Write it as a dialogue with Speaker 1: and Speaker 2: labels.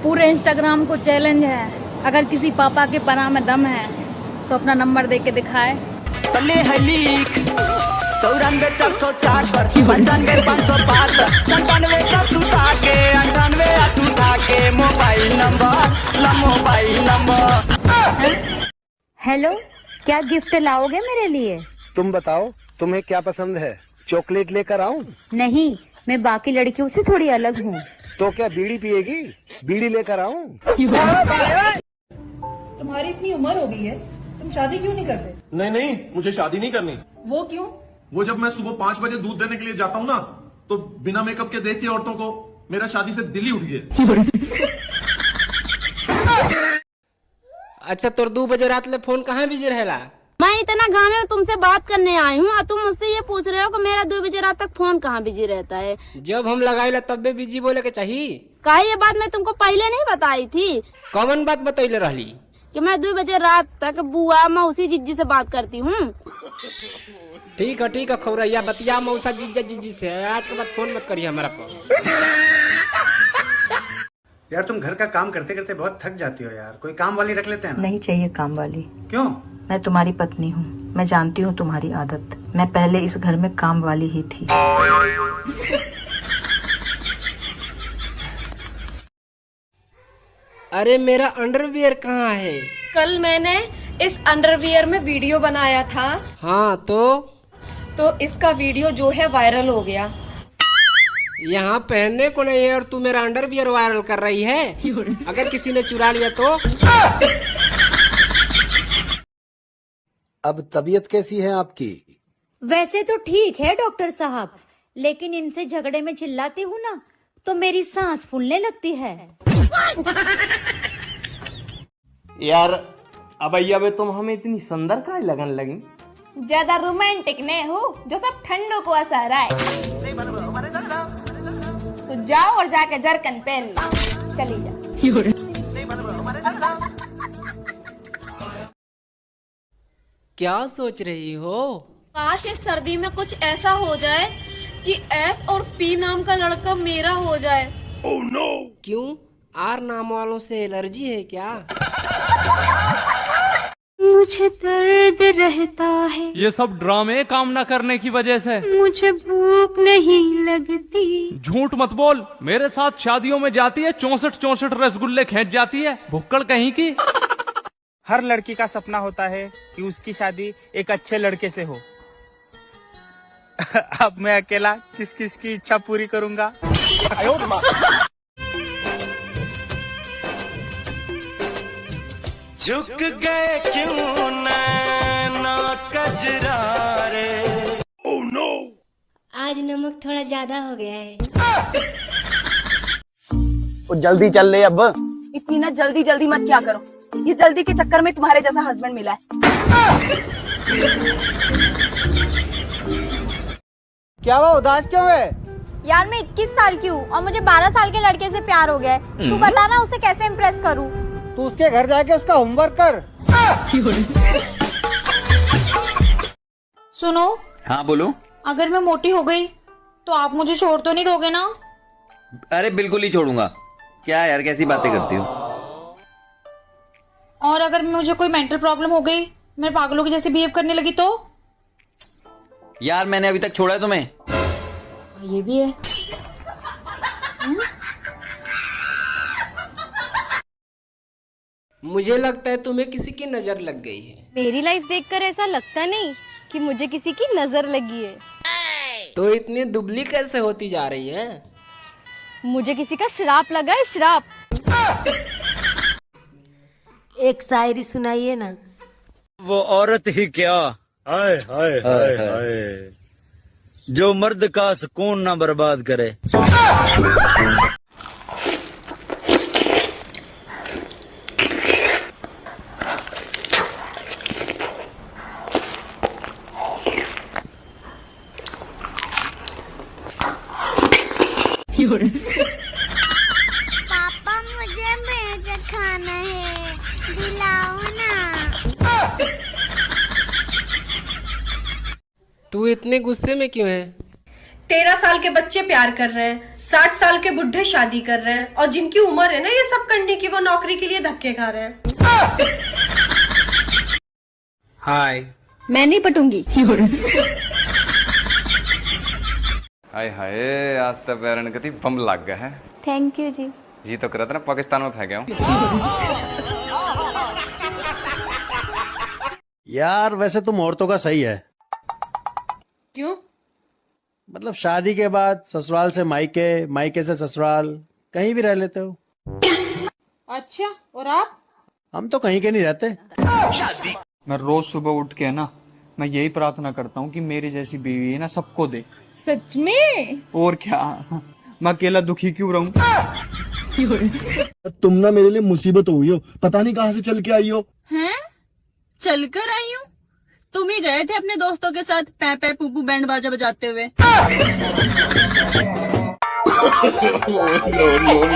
Speaker 1: पूरे इंस्टाग्राम को चैलेंज है, अगर किसी पापा के पना में दम है तो अपना नंबर दे के दिखाए।
Speaker 2: तले है लीक 94 404 पर 95 505 97 98 मोबाइल नंबर
Speaker 3: हेलो, क्या गिफ्ट लाओगे मेरे लिए?
Speaker 4: तुम बताओ, तुम्हें क्या पसंद है? चॉकलेट लेकर आऊं?
Speaker 3: नहीं, मैं बाकी लड़कियों से थोड़ी अलग हूँ।
Speaker 4: तो क्या बीड़ी पिएगी? बीड़ी लेकर आऊं?
Speaker 5: तुम्हारी इतनी उम्र हो गई है, तुम शादी क्यों नहीं करते?
Speaker 6: नहीं, मुझे शादी नहीं करनी।
Speaker 5: वो क्यों?
Speaker 6: वो जब मैं सुबह 5 बजे दूध देने के लिए जाता हूँ ना, तो बिना मेकअप के देखती औरतों को मेरा शादी से दिल ही उठ गया।
Speaker 7: अच्छा, तो 2 बजे रात में फोन कहाँ बिजी रहेला?
Speaker 8: मैं इतना गाँव में तुमसे बात करने आई हूँ और तुम मुझसे ये पूछ रहे हो कि मेरा 2 बजे रात तक फोन कहाँ बिजी रहता है?
Speaker 7: जब हम लगाए तब भी बिजी बोले के चाहिए।
Speaker 8: काहे ये बात मैं तुमको पहले नहीं बताई थी?
Speaker 7: कौन बात बतैले रहली?
Speaker 8: कि मैं 2 बजे रात तक बुआ मौसी जीजी से बात करती हूँ।
Speaker 7: ठीक है खौरैया, बतिया मौसा जीजी से। आज के बाद फोन मत करिए हमारा पर।
Speaker 9: यार तुम घर का काम करते करते बहुत थक जाती हो यार, कोई काम वाली रख लेते हैं ना?
Speaker 10: नहीं चाहिए काम वाली।
Speaker 9: क्यों?
Speaker 10: मैं तुम्हारी पत्नी हूँ, मैं जानती हूँ तुम्हारी आदत। मैं पहले इस घर में काम वाली ही थी।
Speaker 7: अरे मेरा अंडरवियर कहाँ है?
Speaker 11: कल मैंने इस अंडरवियर में वीडियो बनाया था।
Speaker 7: हाँ तो
Speaker 11: इसका वीडियो जो है वायरल हो गया।
Speaker 7: यहाँ पहनने को नहीं है और तू मेरा अंडरवियर वायरल कर रही है। अगर किसी ने चुरा लिया तो?
Speaker 4: अब तबीयत कैसी है आपकी?
Speaker 3: वैसे तो ठीक है डॉक्टर साहब, लेकिन इनसे झगड़े में चिल्लाती हूँ ना तो मेरी सांस फूलने लगती है।
Speaker 2: यार अब भैया तुम हमें इतनी सुंदर काहे लगन लगी?
Speaker 8: ज्यादा रोमांटिक नहीं हूँ जो सब ठंडों को असर आए। तो जाओ और जाके जरकन पहन लो, चली जा।
Speaker 7: क्या सोच रही हो?
Speaker 11: काश इस सर्दी में कुछ ऐसा हो जाए कि एस और पी नाम का लड़का मेरा हो जाए।
Speaker 6: Oh, no!
Speaker 7: क्यों, आर नाम वालों से एलर्जी है क्या?
Speaker 8: मुझे दर्द रहता है।
Speaker 12: ये सब ड्रामे काम न करने की वजह से।
Speaker 8: मुझे भूख नहीं लगती।
Speaker 12: झूठ मत बोल, मेरे साथ शादियों में जाती है 64 रसगुल्ले खींच जाती है, भुक्कड़ कहीं की।
Speaker 13: हर लड़की का सपना होता है कि उसकी शादी एक अच्छे लड़के से हो। अब मैं अकेला किस किस की इच्छा पूरी करूंगा?
Speaker 2: झुक गए क्यों नैना कजरारे?
Speaker 6: Oh, no!
Speaker 8: आज नमक थोड़ा ज्यादा हो गया है।
Speaker 2: जल्दी चल ले अब।
Speaker 11: इतनी ना जल्दी मत क्या करो, ये जल्दी के चक्कर में तुम्हारे जैसा हस्बैंड मिला है।
Speaker 2: क्या हुआ, उदास क्यों है?
Speaker 8: यार मैं 21 साल की हूँ और मुझे 12 साल के लड़के से प्यार हो गया है। तू बताना उसे कैसे इम्प्रेस करूँ?
Speaker 2: तू उसके घर जाके उसका होमवर्क कर।
Speaker 8: सुनो।
Speaker 14: हाँ बोलो।
Speaker 8: अगर मैं मोटी हो गई तो आप मुझे छोड़ तो नहीं दोगे ना?
Speaker 14: अरे बिल्कुल ही छोड़ूंगा। क्या यार, कैसी बातें करती हो?
Speaker 8: और अगर मुझे कोई मेंटल प्रॉब्लम हो गई, मैं पागलों की जैसे बिहेव करने लगी तो?
Speaker 14: यार मैंने अभी तक छोड़ा है तुम्हें।
Speaker 8: ये भी है।
Speaker 7: मुझे लगता है तुम्हें किसी की नजर लग गई है।
Speaker 8: मेरी लाइफ देखकर ऐसा लगता नहीं कि मुझे किसी की नजर लगी है।
Speaker 7: तो इतनी दुबली कैसे होती जा रही है?
Speaker 8: मुझे किसी का श्राप लगा है, श्राप।
Speaker 3: एक शायरी सुनाइए ना।
Speaker 2: वो औरत ही क्या, हाय हाय हाय हाय, जो मर्द का सुकून ना बर्बाद करे।
Speaker 8: पापा मुझे मेजा खाना है, दिलाओ ना।
Speaker 7: तू इतने गुस्से में क्यों है?
Speaker 11: 13 साल के बच्चे प्यार कर रहे हैं, 60 साल के बुढ़े शादी कर रहे हैं और जिनकी उम्र है ना ये सब करने की, वो नौकरी के लिए धक्के खा रहे हैं।
Speaker 7: हाय।
Speaker 1: मैं नहीं पटूंगी।
Speaker 15: हाय हाय, आज तो पैरन कति बम लग गया है।
Speaker 8: थैंक यू जी।
Speaker 15: जी तो करा था ना, पाकिस्तान में फेंक गया हूँ।
Speaker 16: यार वैसे तुम औरतों का सही है।
Speaker 5: क्यों?
Speaker 16: मतलब शादी के बाद ससुराल से मायके, मायके से ससुराल, कहीं भी रह लेते हो।
Speaker 5: अच्छा, और आप?
Speaker 16: हम तो कहीं के नहीं रहते।
Speaker 17: मैं रोज सुबह उठ के ना, मैं यही प्रार्थना करता हूँ कि मेरी जैसी बीवी है ना सबको दे।
Speaker 5: सच में?
Speaker 17: और क्या, मैं अकेला दुखी क्यों रहूं?
Speaker 18: तुम ना मेरे लिए मुसीबत हुई हो, पता नहीं कहाँ से चल के आई हो।
Speaker 1: हैं? चल कर आई हूँ? तुम ही गए थे अपने दोस्तों के साथ पै पै पू बैंड बाजा बजाते हुए।
Speaker 18: No no no.